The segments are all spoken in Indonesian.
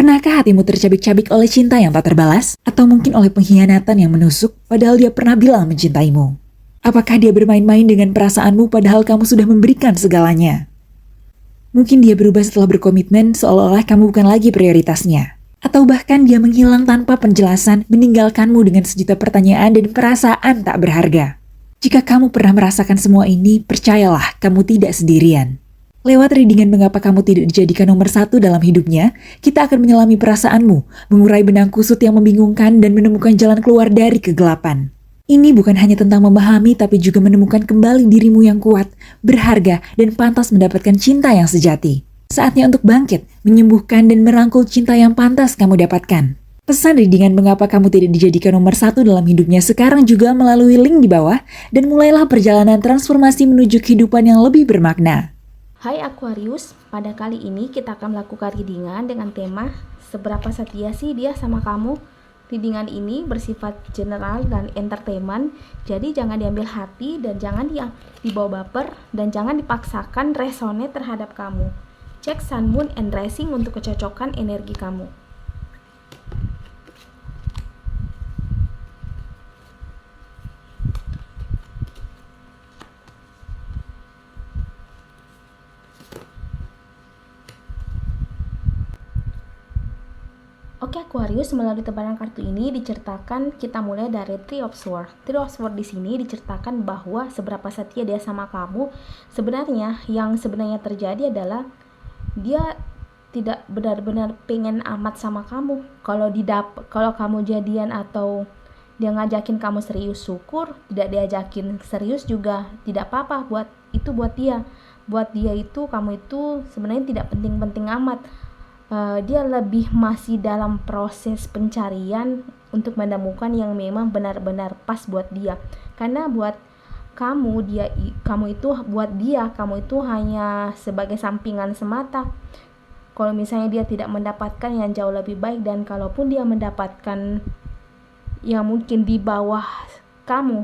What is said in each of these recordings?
Pernahkah hatimu tercabik-cabik oleh cinta yang tak terbalas? Atau mungkin oleh pengkhianatan yang menusuk padahal dia pernah bilang mencintaimu? Apakah dia bermain-main dengan perasaanmu padahal kamu sudah memberikan segalanya? Mungkin dia berubah setelah berkomitmen seolah-olah kamu bukan lagi prioritasnya. Atau bahkan dia menghilang tanpa penjelasan, meninggalkanmu dengan sejuta pertanyaan dan perasaan tak berharga. Jika kamu pernah merasakan semua ini, percayalah kamu tidak sendirian. Lewat readingan mengapa kamu tidak dijadikan nomor satu dalam hidupnya, kita akan menyelami perasaanmu, mengurai benang kusut yang membingungkan dan menemukan jalan keluar dari kegelapan. Ini bukan hanya tentang memahami tapi juga menemukan kembali dirimu yang kuat, berharga, dan pantas mendapatkan cinta yang sejati. Saatnya untuk bangkit, menyembuhkan dan merangkul cinta yang pantas kamu dapatkan. Pesan readingan mengapa kamu tidak dijadikan nomor satu dalam hidupnya sekarang juga melalui link di bawah dan mulailah perjalanan transformasi menuju kehidupan yang lebih bermakna. Hai Aquarius, pada kali ini kita akan melakukan readingan dengan tema seberapa setia sih dia sama kamu. Readingan ini bersifat general dan entertainment, jadi jangan diambil hati dan jangan dibawa baper dan jangan dipaksakan resonate terhadap kamu. Cek Sun, Moon, and Rising untuk kecocokan energi kamu. Oke Aquarius, melalui tebaran kartu ini diceritakan kita mulai dari Three of Swords. Three of Swords di sini diceritakan bahwa seberapa setia dia sama kamu. Sebenarnya yang terjadi adalah dia tidak benar-benar pengen amat sama kamu. Kalau kamu jadian atau dia ngajakin kamu serius, syukur. Tidak diajakin serius juga tidak apa-apa. Buat dia. Buat dia itu kamu itu sebenarnya tidak penting-penting amat. Dia lebih masih dalam proses pencarian untuk menemukan yang memang benar-benar pas buat dia. Karena buat kamu itu hanya sebagai sampingan semata. Kalau misalnya dia tidak mendapatkan yang jauh lebih baik, dan kalaupun dia mendapatkan yang mungkin di bawah kamu,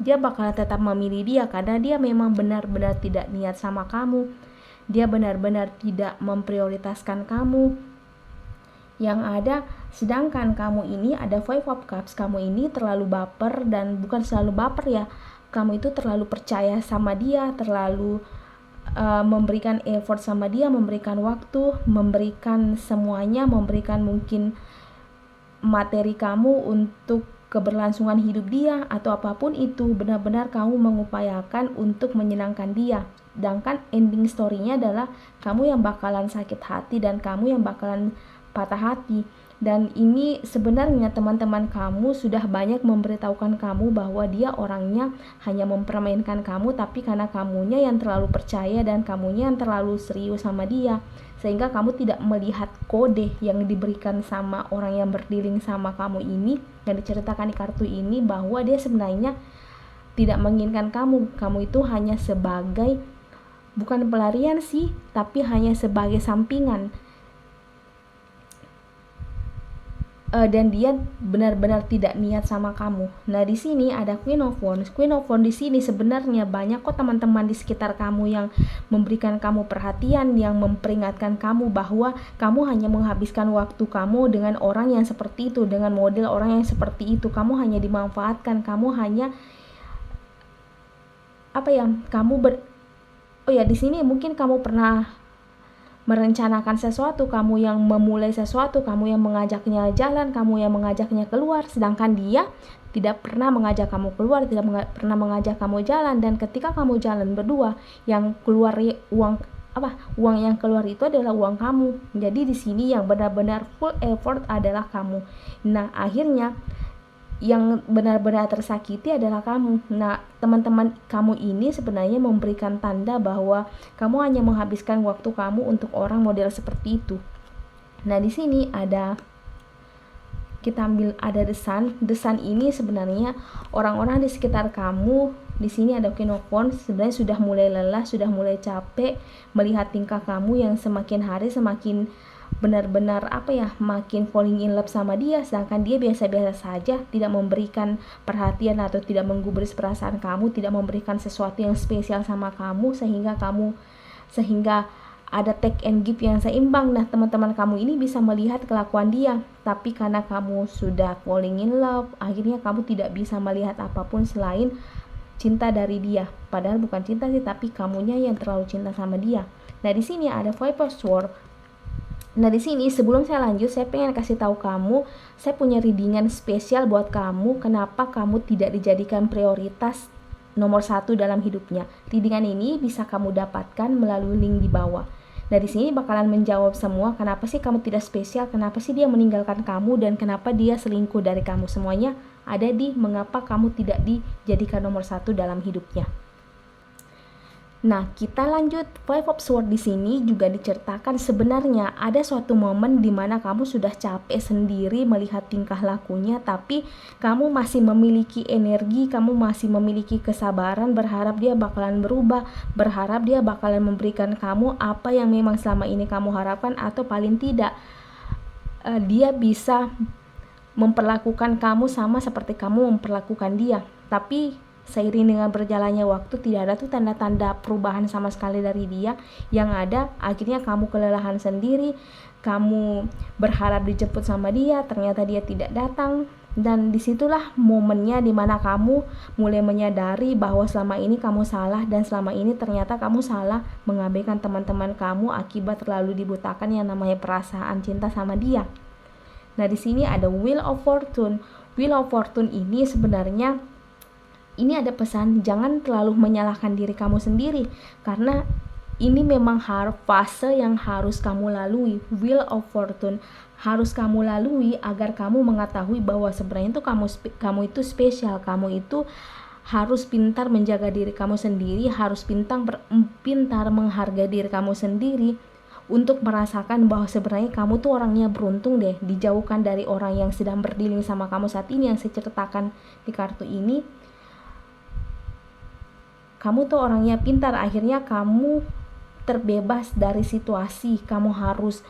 dia bakal tetap memilih dia karena dia memang benar-benar tidak niat sama kamu. Dia benar-benar tidak memprioritaskan kamu. Yang ada, sedangkan kamu ini ada Five of Cups, kamu ini terlalu baper, dan bukan selalu baper ya. Kamu itu terlalu percaya sama dia, terlalu memberikan effort sama dia, memberikan waktu, memberikan semuanya, memberikan mungkin materi kamu untuk keberlangsungan hidup dia atau apapun itu. Benar-benar kamu mengupayakan untuk menyenangkan dia. Sedangkan ending story-nya adalah kamu yang bakalan sakit hati dan kamu yang bakalan patah hati. Dan ini sebenarnya teman-teman kamu sudah banyak memberitahukan kamu bahwa dia orangnya hanya mempermainkan kamu, tapi karena kamunya yang terlalu percaya dan kamunya yang terlalu serius sama dia, sehingga kamu tidak melihat kode yang diberikan sama orang yang berdealing sama kamu ini, yang diceritakan di kartu ini, bahwa dia sebenarnya tidak menginginkan kamu itu hanya sebagai, bukan pelarian sih, tapi hanya sebagai sampingan. Dan dia benar-benar tidak niat sama kamu. Nah, di sini ada Queen of Wands. Queen of Wands di sini sebenarnya banyak kok teman-teman di sekitar kamu yang memberikan kamu perhatian, yang memperingatkan kamu bahwa kamu hanya menghabiskan waktu kamu dengan orang yang seperti itu, dengan model orang yang seperti itu. Kamu hanya dimanfaatkan, kamu hanya di sini mungkin kamu pernah merencanakan sesuatu, kamu yang memulai sesuatu, kamu yang mengajaknya jalan, kamu yang mengajaknya keluar, sedangkan dia tidak pernah mengajak kamu keluar, tidak pernah mengajak kamu jalan. Dan ketika kamu jalan berdua, yang keluar uang yang keluar itu adalah uang kamu. Jadi di sini yang benar-benar full effort adalah kamu. Nah, akhirnya yang benar-benar tersakiti adalah kamu. Nah, teman-teman kamu ini sebenarnya memberikan tanda bahwa kamu hanya menghabiskan waktu kamu untuk orang model seperti itu. Nah, di sini kita ambil ada The Sun. The Sun ini sebenarnya orang-orang di sekitar kamu. Di sini ada Queen of Wands, sebenarnya sudah mulai lelah, sudah mulai capek melihat tingkah kamu yang semakin hari semakin benar-benar makin falling in love sama dia, sedangkan dia biasa-biasa saja, tidak memberikan perhatian atau tidak menggubris perasaan kamu, tidak memberikan sesuatu yang spesial sama kamu, sehingga ada take and give yang seimbang. Nah, teman-teman kamu ini bisa melihat kelakuan dia, tapi karena kamu sudah falling in love, akhirnya kamu tidak bisa melihat apapun selain cinta dari dia. Padahal bukan cinta sih, tapi kamunya yang terlalu cinta sama dia. Nah, di sini ada Five of Swords. Nah, di sini sebelum saya lanjut, saya pengen kasih tahu kamu, saya punya readingan spesial buat kamu, kenapa kamu tidak dijadikan prioritas nomor 1 dalam hidupnya. Readingan ini bisa kamu dapatkan melalui link di bawah. Nah, di sini bakalan menjawab semua, kenapa sih kamu tidak spesial, kenapa sih dia meninggalkan kamu, dan kenapa dia selingkuh dari kamu. Semuanya ada di mengapa kamu tidak dijadikan nomor 1 dalam hidupnya. Nah, kita lanjut. Five of Swords di sini juga diceritakan sebenarnya ada suatu momen di mana kamu sudah capek sendiri melihat tingkah lakunya, tapi kamu masih memiliki energi, kamu masih memiliki kesabaran, berharap dia bakalan berubah, berharap dia bakalan memberikan kamu apa yang memang selama ini kamu harapkan, atau paling tidak dia bisa memperlakukan kamu sama seperti kamu memperlakukan dia. Tapi seiring dengan berjalannya waktu, tidak ada tuh tanda-tanda perubahan sama sekali dari dia. Yang ada akhirnya kamu kelelahan sendiri, kamu berharap dijemput sama dia, ternyata dia tidak datang. Dan disitulah momennya dimana kamu mulai menyadari bahwa selama ini kamu salah, dan selama ini ternyata kamu salah mengabaikan teman-teman kamu akibat terlalu dibutakan yang namanya perasaan cinta sama dia. Nah, di sini ada Wheel of Fortune. Wheel of Fortune ini sebenarnya ini ada pesan, jangan terlalu menyalahkan diri kamu sendiri, karena ini memang fase yang harus kamu lalui. Wheel of Fortune harus kamu lalui agar kamu mengetahui bahwa sebenarnya itu kamu itu spesial, kamu itu harus pintar menjaga diri kamu sendiri, harus pintar menghargai diri kamu sendiri, untuk merasakan bahwa sebenarnya kamu tuh orangnya beruntung deh, dijauhkan dari orang yang sedang berdealing sama kamu saat ini yang saya ceritakan di kartu ini. Kamu tuh orangnya pintar, akhirnya kamu terbebas dari situasi. Kamu harus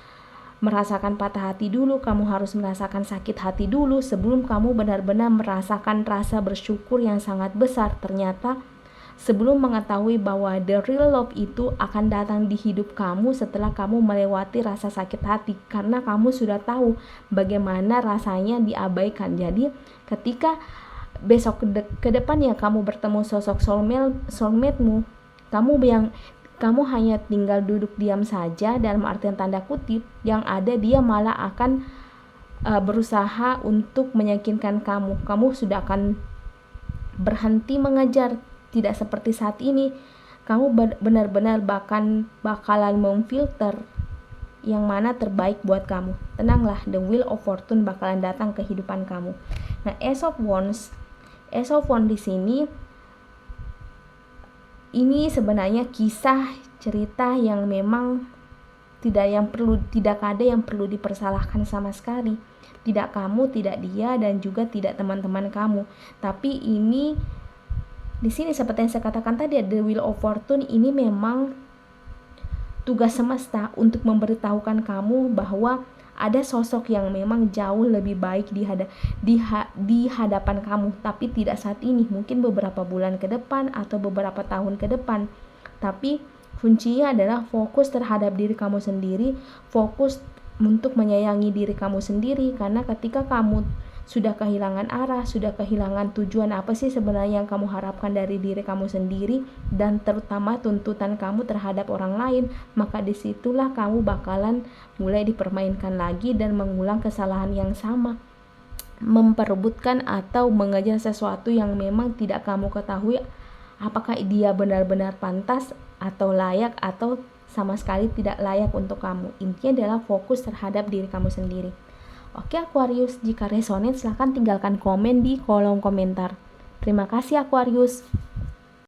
merasakan patah hati dulu, kamu harus merasakan sakit hati dulu sebelum kamu benar-benar merasakan rasa bersyukur yang sangat besar. Ternyata sebelum mengetahui bahwa the real love itu akan datang di hidup kamu setelah kamu melewati rasa sakit hati, karena kamu sudah tahu bagaimana rasanya diabaikan. Jadi ketika besok ke depannya kamu bertemu sosok soulmate-mu, kamu hanya tinggal duduk diam saja, dalam artian tanda kutip, yang ada dia malah akan berusaha untuk meyakinkan kamu sudah akan berhenti mengejar. Tidak seperti saat ini, kamu benar-benar bakalan memfilter yang mana terbaik buat kamu. Tenanglah, the Wheel of Fortune bakalan datang ke kehidupan kamu. Nah, Ace of Wands di sini ini sebenarnya kisah cerita yang memang tidak ada yang perlu dipersalahkan sama sekali. Tidak kamu, tidak dia, dan juga tidak teman-teman kamu. Tapi ini di sini seperti yang saya katakan tadi, the Wheel of Fortune ini memang tugas semesta untuk memberitahukan kamu bahwa ada sosok yang memang jauh lebih baik di hadapan kamu, tapi tidak saat ini, mungkin beberapa bulan ke depan atau beberapa tahun ke depan. Tapi kuncinya adalah fokus terhadap diri kamu sendiri, fokus untuk menyayangi diri kamu sendiri, karena ketika kamu sudah kehilangan arah, sudah kehilangan tujuan apa sih sebenarnya yang kamu harapkan dari diri kamu sendiri, dan terutama tuntutan kamu terhadap orang lain, maka disitulah kamu bakalan mulai dipermainkan lagi dan mengulang kesalahan yang sama, memperebutkan atau mengejar sesuatu yang memang tidak kamu ketahui apakah dia benar-benar pantas atau layak atau sama sekali tidak layak untuk kamu. Intinya adalah fokus terhadap diri kamu sendiri. Oke Aquarius, jika resonate silahkan tinggalkan komen di kolom komentar. Terima kasih Aquarius.